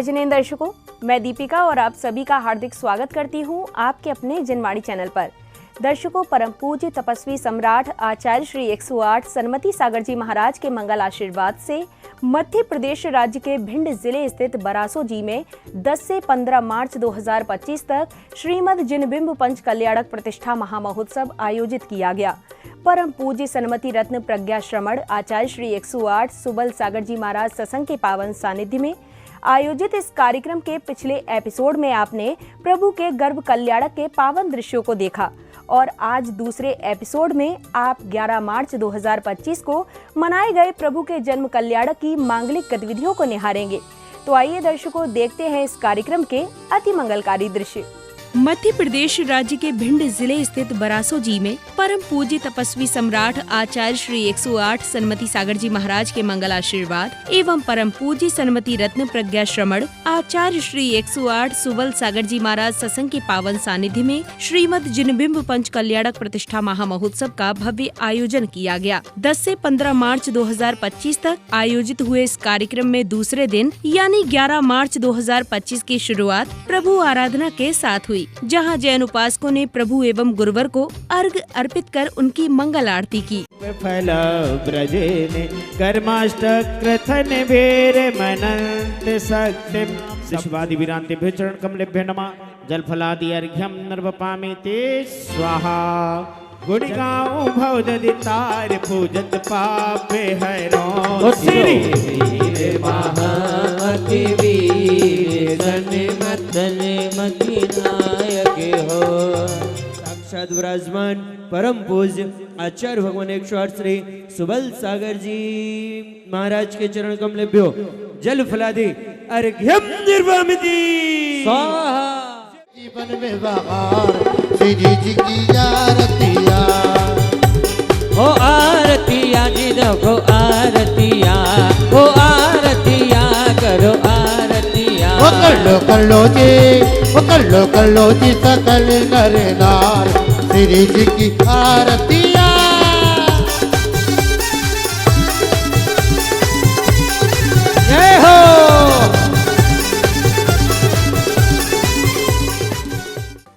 जिनेंद्र दर्शकों, मैं दीपिका और आप सभी का हार्दिक स्वागत करती हूं आपके अपने जनवाणी चैनल पर। दर्शकों, परम पूज्य तपस्वी सम्राट आचार्य श्री 108 सन्मति सागर जी महाराज के मंगल आशीर्वाद से मध्य प्रदेश राज्य के भिंड जिले स्थित बरासो जी में 10 से 15 मार्च 2025 तक श्रीमद जिनबिंब पंच कल्याणक प्रतिष्ठा महामहोत्सव आयोजित किया गया। परम पूज्य सन्मति रत्न प्रज्ञा श्रमण आचार्य श्री 108 सुबल सागर जी महाराज सत्संग के पावन सानिध्य में आयोजित इस कार्यक्रम के पिछले एपिसोड में आपने प्रभु के गर्भ कल्याणक के पावन दृश्यों को देखा और आज दूसरे एपिसोड में आप 11 मार्च 2025 को मनाए गए प्रभु के जन्म कल्याणक की मांगलिक गतिविधियों को निहारेंगे। तो आइए दर्शकों, देखते हैं इस कार्यक्रम के अति मंगलकारी दृश्य। मध्य प्रदेश राज्य के भिंड जिले स्थित बरासो जी में परम पूज्य तपस्वी सम्राट आचार्य श्री 108 सन्मति सागर जी महाराज के मंगल आशीर्वाद एवं परम पूज्य सन्मति रत्न प्रज्ञा श्रमण आचार्य श्री 108 सुबल सागर जी महाराज सत्संग के पावन सानिध्य में श्रीमद जिनबिंब पंच कल्याणक प्रतिष्ठा महामहोत्सव का भव्य आयोजन किया गया। 10 से 15 मार्च 2025 तक आयोजित हुए इस कार्यक्रम में दूसरे दिन यानी 11 मार्च 2025 की शुरुआत प्रभु आराधना के साथ हुई, जहां जैन उपासकों ने प्रभु एवं गुरुवर को अर्घ अर्पित कर उनकी मंगल आरती की। फल ब्रजेने कर्माष्टक्रथन भेर मनंत शक्तिम शिशुवादि विरांतिभ्यो चरण कमलेभ्यो नमः जलफलादि अर्घ्यं नर्वपामि ते स्वाहा। गुणगाओ भवददितार पूजत पापे हरो श्री साक्षात विराजमान परम पूज्य आचार्य भगवान 108 श्री सुबल सागर जी महाराज के चरण कमलेभ्यो जल फलादि अर्घ्यं निर्वामिति स्वाहा। जीवन में बहार श्री जी की आरतिया हो आरतिया जी देखो आरतिया हो आरतिया करो आरतिया वो कर लो जी सकल नरनार श्री जी की आरतिया। जय हो।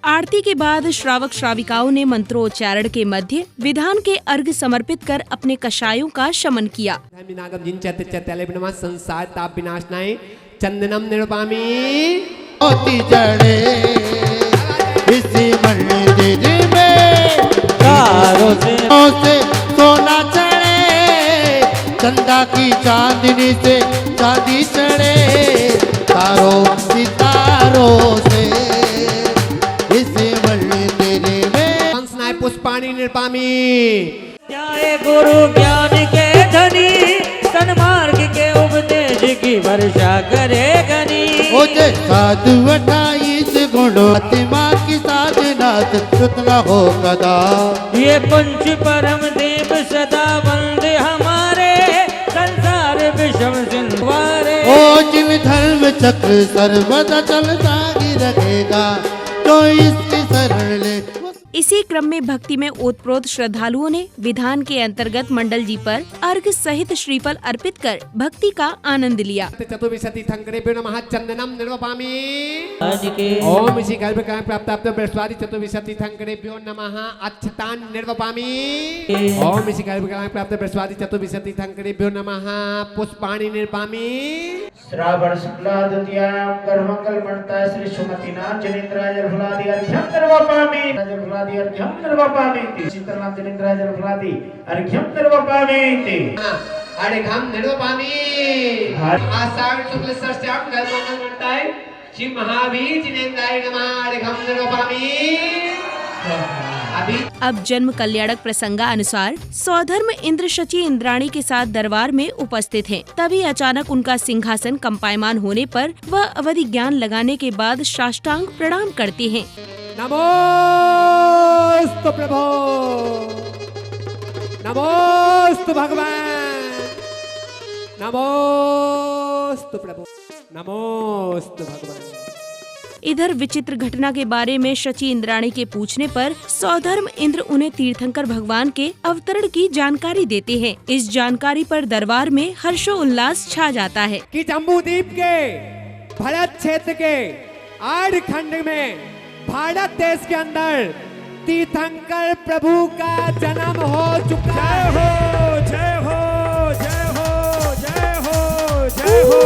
आरती के बाद श्रावक श्राविकाओं ने मंत्रोच्चारण के मध्य विधान के अर्घ समर्पित कर अपने कषायों का शमन किया। संसार ताप विनाशनाय चंदनम निरुपामी मोती जड़े इसी मंदिर में तारों से सोना चढ़े, चंदा की चांदनी से चांदी चढ़े, तारों सितारों से इसी मंदिर में हंसनाय पुष्पाणी निरुपामी। जाए गुरु ज्ञान के धनी सन्मार्ग के उपदेश की वर्षा करे गनी। ओजे साधु 28 गुणों आत्मा की साधना सुतला हो कदा। ये पंच परम देव सदा वंदे हमारे संसार विषम सिंधवारे। ओ जिन धर्म चक्र सर्वदा चलता ही रहेगा तो इसकी शरण ले। इसी क्रम में भक्ति में ओतप्रोत श्रद्धालुओं ने विधान के अंतर्गत मंडल जी पर अर्घ सहित श्रीफल अर्पित कर भक्ति का आनंद लिया। चतुर्विंशति थंकरेभ्यो नमः चंदनम निरुपामी। ओम इसी गर्भ का प्राप्त बृहस्पति चतुर्विंशति थंकरेभ्यो नमः अक्षतान निरुपामी। ओम इसी गर्भ का प्राप्त बृहस्पति चतुर्विंशति थंकरेभ्यो नमः पुष्पाणि निरुपामी। श्रावण शुक्ला द्वितीयां गर्भमंगल मणता श्री सुमतिनाथ जनेन्द्राय जलफलादि अर्घ्यं निर्वपामि जलफलादि अर्घ्यं निर्वपामि शीतलनाथ जनेन्द्राय जलफलादि अर्घ्यं निर्वपामि अर्घ्यं निर्वपामि। आषाढ़ शुक्ल षष्ठ्यां गर्भमंगल मणताय श्री महावीर जनेन्द्राय नमः अर्घ्यं निर्वपामि। अब जन्म कल्याणक प्रसंगानुसार सौधर्म इंद्र शची इंद्राणी के साथ दरबार में उपस्थित हैं। तभी अचानक उनका सिंहासन कंपायमान होने पर वह अवधि ज्ञान लगाने के बाद साष्टांग प्रणाम करते हैं। नमोस्तु प्रभो नमोस्तु भगवान नमोस्तु प्रभु नमोस्तु भगवान। इधर विचित्र घटना के बारे में शची इंद्राणी के पूछने पर सौधर्म इंद्र उन्हें तीर्थंकर भगवान के अवतरण की जानकारी देते हैं। इस जानकारी पर दरबार में हर्षोल्लास छा जाता है कि जम्बूद्वीप के भरत क्षेत्र के आड़ खंड में भारत देश के अंदर तीर्थंकर प्रभु का जन्म हो चुका है। जय हो जय हो जय हो जय हो जय हो।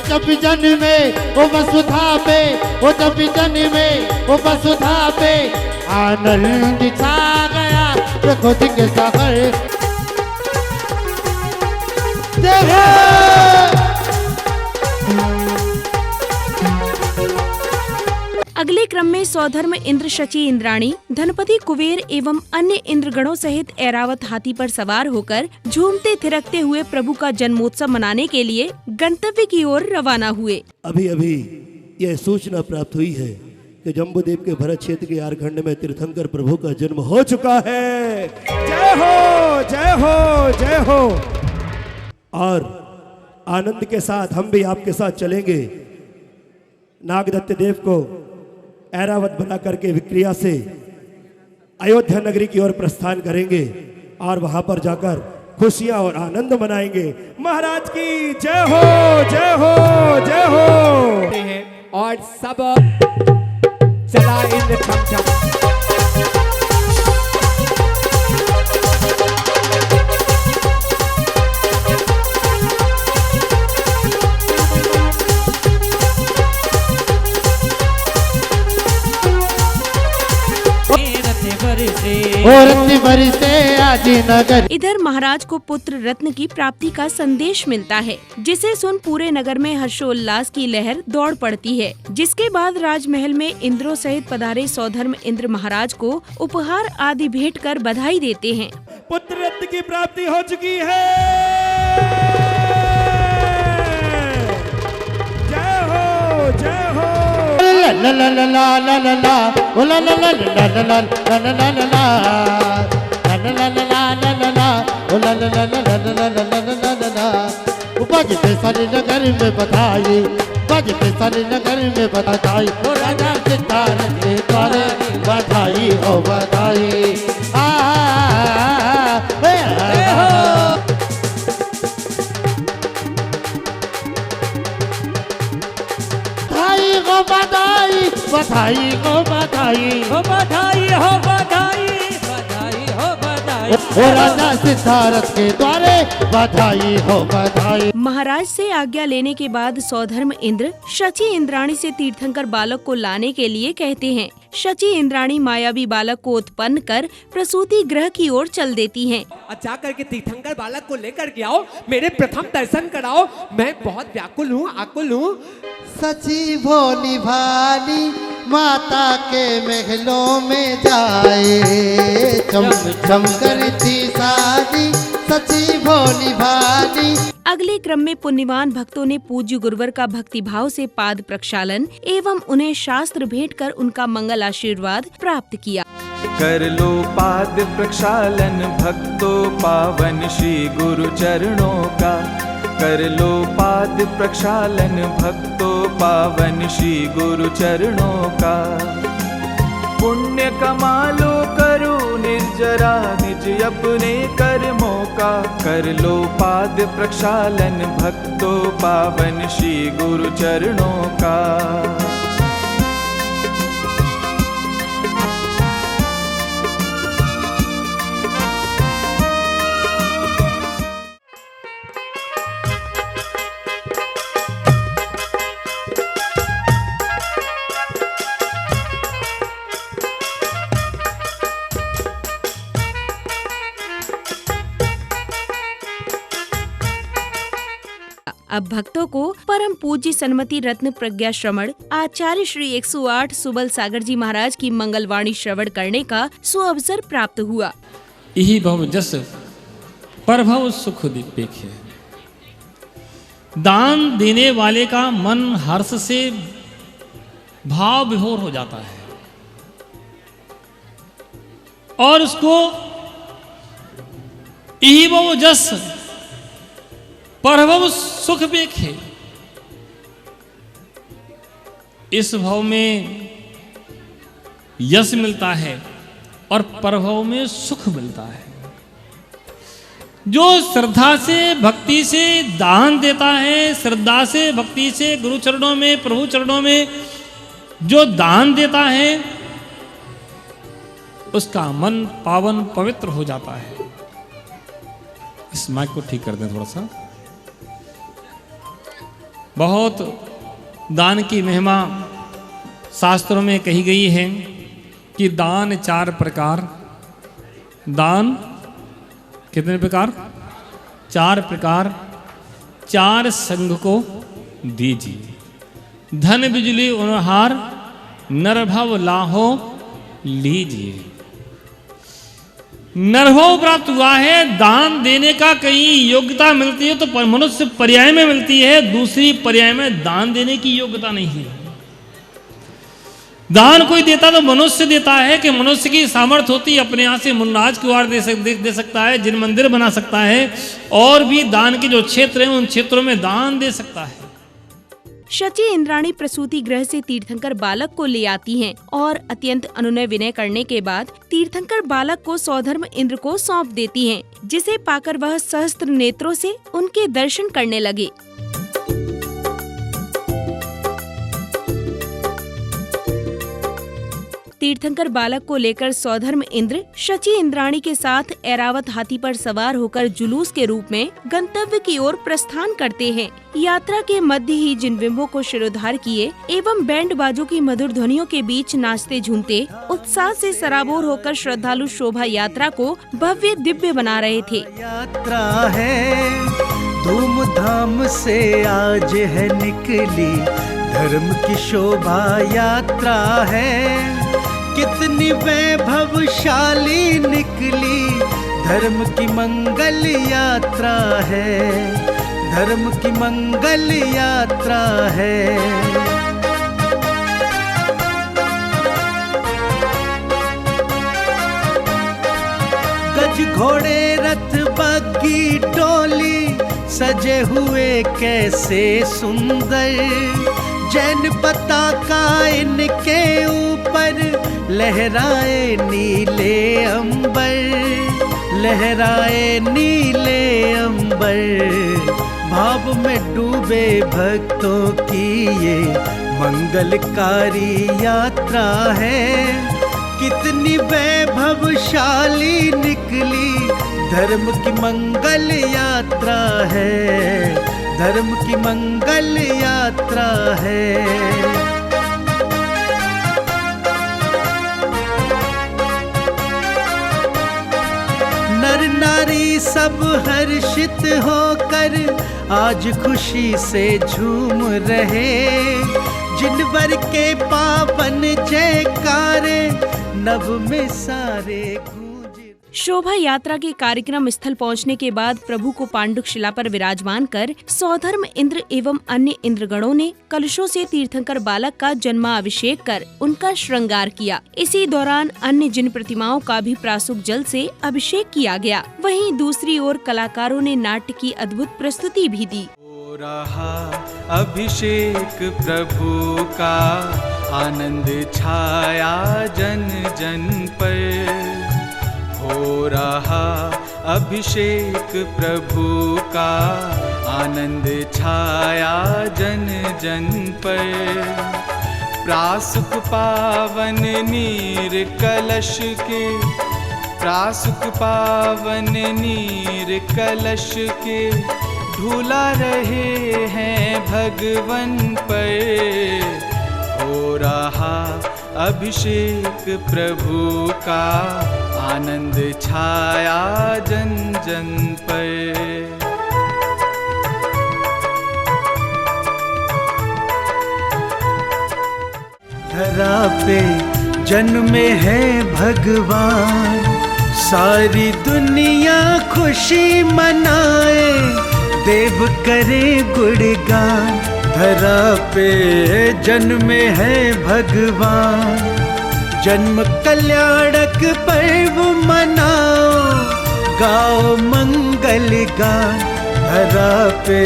जब जन्मे वो वसुधा पे, वो जब जन्मे वो वसुधा पे आनंद छा गया प्रकृति के सागर। अगले क्रम में सौधर्म इंद्र शची इंद्राणी, धनपति कुबेर एवं अन्य इंद्रगणों सहित ऐरावत हाथी पर सवार होकर झूमते थिरकते हुए प्रभु का जन्मोत्सव मनाने के लिए गंतव्य की ओर रवाना हुए। अभी अभी यह सूचना प्राप्त हुई है कि जम्बूद्वीप के भरत क्षेत्र के आरखंड में तीर्थंकर प्रभु का जन्म हो चुका है। जय हो जय हो जय हो। और आनंद के साथ हम भी आपके साथ चलेंगे। नागदत्त देव को ऐरावत बना करके विक्रिया से अयोध्या नगरी की ओर प्रस्थान करेंगे और वहां पर जाकर खुशियां और आनंद मनाएंगे। महाराज की जय हो जय हो जय हो। और सब चला इंद्र छम छम। इधर महाराज को पुत्र रत्न की प्राप्ति का संदेश मिलता है, जिसे सुन पूरे नगर में हर्षोल्लास की लहर दौड़ पड़ती है। जिसके बाद राजमहल में इंद्रों सहित पधारे सौधर्म इंद्र महाराज को उपहार आदि भेंट कर बधाई देते हैं। पुत्र रत्न की प्राप्ति हो चुकी है। जय हो जय हो। ला ला ला ला ला ला ला ओ ला ला ला ला ला ला ला ला ला ला ला ला ला ला ला ओ ला ला ला ला ला ला ला ला ला। बजते सारे नगर में बधाई, बजते सारे नगर में बधाई, ओ राजा सितारे के द्वारे बधाई हो बधाई। बधाई हो बधाई हो बधाई हो बधाई बधाई हो बधाई हो राजा सिद्धार्थ के द्वारे बधाई हो बधाई। महाराज से आज्ञा लेने के बाद सौधर्म इंद्र शची इंद्राणी से तीर्थंकर बालक को लाने के लिए कहते हैं। शची इंद्राणी मायावी बालक को उत्पन्न कर प्रसूति गृह की ओर चल देती हैं। जा करके तीर्थंकर बालक को लेकर के आओ, मेरे प्रथम दर्शन कराओ, मैं बहुत व्याकुल हूँ, आकुल हूँ। सची भोली भाली माता के महलों में जाए, चम चम करती सारी सची भोली भाली। अगले क्रम में पुण्यवान भक्तों ने पूज्य गुरुवर का भक्ति भाव से पाद प्रक्षालन एवं उन्हें शास्त्र भेंट कर उनका मंगल आशीर्वाद प्राप्त किया। कर लो पाद प्रक्षालन भक्तों पावन श्री गुरु चरणों का, कर लो पाद प्रक्षालन भक्तों पावन श्री गुरु चरणों का। पुण्य कमा लो करो निर्जरा निज अपने कर्मों का, कर लो पाद प्रक्षालन भक्तों पावन श्री गुरु चरणों का। अब भक्तों को परम पूज्य सन्मति रत्न प्रज्ञा श्रवण आचार्य श्री 108 सुबल सागर जी महाराज की मंगलवाणी श्रवण करने का सुअवसर प्राप्त हुआ। यही भव जस परभव सुख दिपेखे। दान देने वाले का मन हर्ष से भाव विभोर हो जाता है और उसको यही भव जस परभव सुख बेखे। इस भव में यश मिलता है और परभव में सुख मिलता है। जो श्रद्धा से भक्ति से दान देता है, श्रद्धा से भक्ति से गुरु चरणों में प्रभु चरणों में जो दान देता है, उसका मन पावन पवित्र हो जाता है। इस माइक को ठीक कर दें थोड़ा सा। बहुत दान की महिमा शास्त्रों में कही गई है कि दान 4 प्रकार। दान कितने प्रकार? 4 प्रकार। 4 संग को दीजिए। धन बिजली उनहार नरभव लाहो लीजिए। नरभव प्राप्त हुआ है, दान देने का कहीं योग्यता मिलती है तो मनुष्य पर्याय में मिलती है, दूसरी पर्याय में दान देने की योग्यता नहीं है। दान कोई देता तो मनुष्य देता है कि मनुष्य की सामर्थ्य होती अपने यहाँ से मुन्नाज की वार दे सकता है, जिन मंदिर बना सकता है, और भी दान के जो क्षेत्र हैं उन क्षेत्रों में दान दे सकता है। शची इंद्राणी प्रसूति गृह से तीर्थंकर बालक को ले आती हैं और अत्यंत अनुनय विनय करने के बाद तीर्थंकर बालक को सौधर्म इंद्र को सौंप देती हैं, जिसे पाकर वह सहस्त्र नेत्रों से उनके दर्शन करने लगे। तीर्थंकर बालक को लेकर सौधर्म इंद्र शची इंद्राणी के साथ ऐरावत हाथी पर सवार होकर जुलूस के रूप में गंतव्य की ओर प्रस्थान करते हैं। यात्रा के मध्य ही जिन बिंबों को शिरोधार किए एवं बैंड बाजों की मधुर ध्वनियों के बीच नाचते झूमते उत्साह से सराबोर होकर श्रद्धालु शोभा यात्रा को भव्य दिव्य बना रहे थे। यात्रा है धूमधाम से आज है निकली, धर्म की शोभा यात्रा है, कितनी वैभवशाली निकली, धर्म की मंगल यात्रा है, धर्म की मंगल यात्रा है। गज घोड़े रथ बग्गी डोली सजे हुए कैसे सुंदर, जैन पताका इनके ऊपर लहराए नीले अंबर, लहराए नीले अंबर। भाव में डूबे भक्तों की ये मंगलकारी यात्रा है, कितनी वैभवशाली निकली, धर्म की मंगल यात्रा है, धर्म की मंगल यात्रा है। नर नारी सब हर्षित होकर आज खुशी से झूम रहे, जिन वर के पावन जयकारे नभ में सारे गूंज। शोभा यात्रा के कार्यक्रम स्थल पहुंचने के बाद प्रभु को पांडुक शिला पर विराजमान कर सौधर्म इंद्र एवं अन्य इंद्रगणों ने कलशों से तीर्थंकर बालक का जन्माभिषेक कर उनका श्रृंगार किया। इसी दौरान अन्य जिन प्रतिमाओं का भी प्रासुक जल से अभिषेक किया गया। वहीं दूसरी ओर कलाकारों ने नाट्य की अद्भुत प्रस्तुति भी दी। हो रहा अभिषेक प्रभु का, आनंद छाया जन जन पर, हो रहा अभिषेक प्रभु का, आनंद छाया जन जन पर। प्रासुक पावन नीर कलश के, प्रासुक पावन नीर कलश के, ढूला रहे हैं भगवन पर। हो रहा अभिषेक प्रभु का, आनंद छाया जन जन पर। धरा पे जन्मे है भगवान, सारी दुनिया खुशी मनाए, देव करे गुणगान। धरा पे जन्मे है भगवान, जन्म कल्याणक पर्व मनाओ, गाओ मंगल गान। धरा पे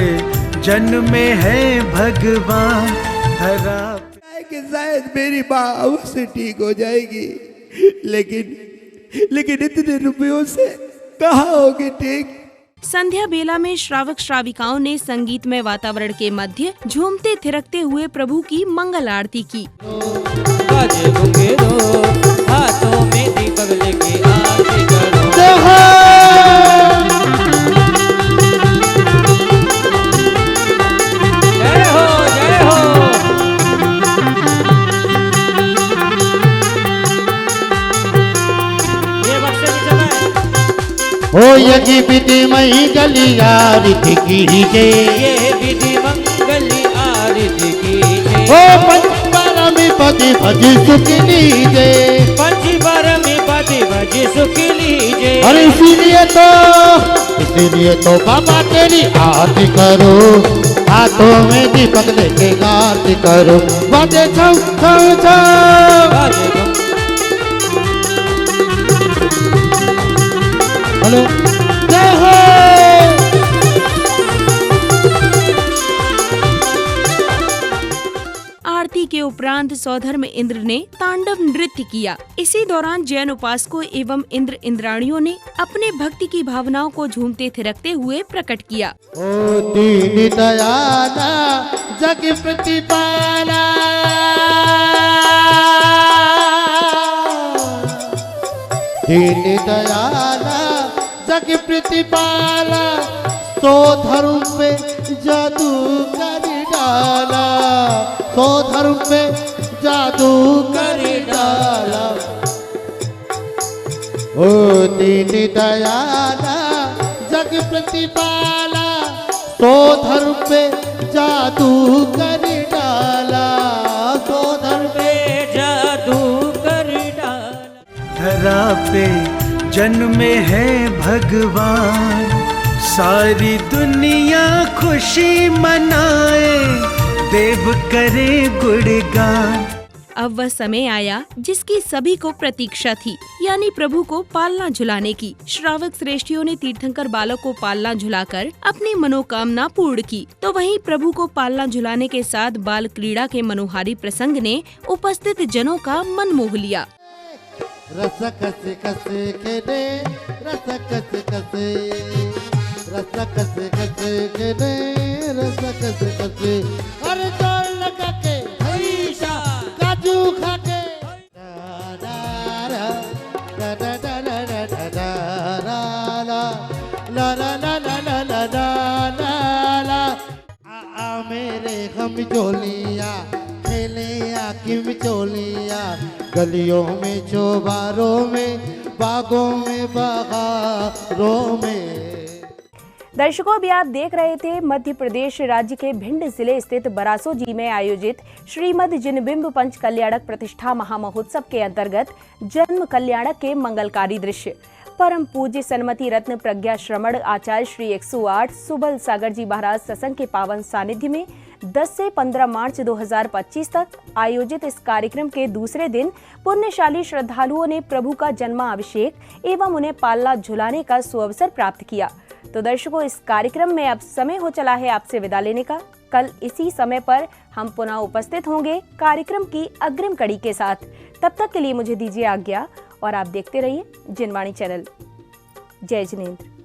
जन्मे है भगवान, धरा कि शायद मेरी माँ अवश्य ठीक हो जाएगी, लेकिन इतने रुपयों से कहाँ होगी ठीक। संध्या बेला में श्रावक श्राविकाओं ने संगीतमय वातावरण के मध्य झूमते थिरकते हुए प्रभु की मंगल आरती की। बाजे घुंघरू, हाथों में दीपक लेके आरती करो। जय हो जय हो। ये बक्से की समय हो यज्ञ विधि मई गली आरती कीजे, ये विधि मंगली आरती कीजे। हो पंचबारा में पति भजी सुख लीजे, पंचबार में पति भजी सुख लीजे। अरे इसीलिए तो बाबा तेरी आरती करो, हाथों में दीपक लेके आरती करो। बाजे छौ छौ छौ, बाजे घुंघरू। हेलो जय हो। आरती के उपरांत सौधर्म इंद्र ने तांडव नृत्य किया। इसी दौरान जैन उपासकों एवं इंद्र इंद्राणियों ने अपने भक्ति की भावनाओं को झूमते थिरकते हुए प्रकट किया। ओ दीन दयाला जग प्रतिपाला, दीन दयाला जग प्रतिपाला, सो धर्म पे जादू कर डाला, सो धर्म पे जादू कर डाला। ओ दीन दयाला जग प्रतिपाला, सो धर्म पे जादू कर डाला, सो धर्म पे जादू कर डाला। धरा पे जन्मे है भगवान, सारी दुनिया खुशी मनाए, देव करे गुणगान। अब वह समय आया जिसकी सभी को प्रतीक्षा थी, यानी प्रभु को पालना झुलाने की। श्रावक श्रेष्ठियों ने तीर्थंकर बालक को पालना झुलाकर अपनी मनोकामना पूर्ण की, तो वहीं प्रभु को पालना झुलाने के साथ बाल क्रीड़ा के मनोहारी प्रसंग ने उपस्थित जनों का मन मोह लिया। रस कसे कसे के दे, रस कसे कसे, रस कसे कसे के दे, रस कसे कसे। अरे जोर लगा के हईशा काजू खा के, दा दा रा, दा दा दा दा दा दा दा रा ला, ला ला ला ला ला ला ला ला ला। आ मेरे हम जोलिया खेले आकिम चोलिया, गलियों में चौबारों में, बागों में बहारों में। दर्शकों, अभी आप देख रहे थे मध्य प्रदेश राज्य के भिंड जिले स्थित बरासोजी में आयोजित श्रीमद जिनबिंब पंच कल्याणक प्रतिष्ठा महामहोत्सव के अंतर्गत जन्म कल्याणक के मंगलकारी दृश्य। परम पूज्य सन्मति रत्न प्रज्ञा श्रमण आचार्य श्री 108 सुबल सागर जी महाराज सत्संग के पावन सानिध्य में 10 से 15 मार्च 2025 तक आयोजित इस कार्यक्रम के दूसरे दिन पुण्यशाली श्रद्धालुओं ने प्रभु का जन्माभिषेक एवं उन्हें पालना झुलाने का सुअवसर प्राप्त किया। तो दर्शकों, इस कार्यक्रम में अब समय हो चला है आपसे विदा लेने का। कल इसी समय पर हम पुनः उपस्थित होंगे कार्यक्रम की अग्रिम कड़ी के साथ। तब तक के लिए मुझे दीजिए आज्ञा और आप देखते रहिए जिनवाणी चैनल। जय जिनेंद्र।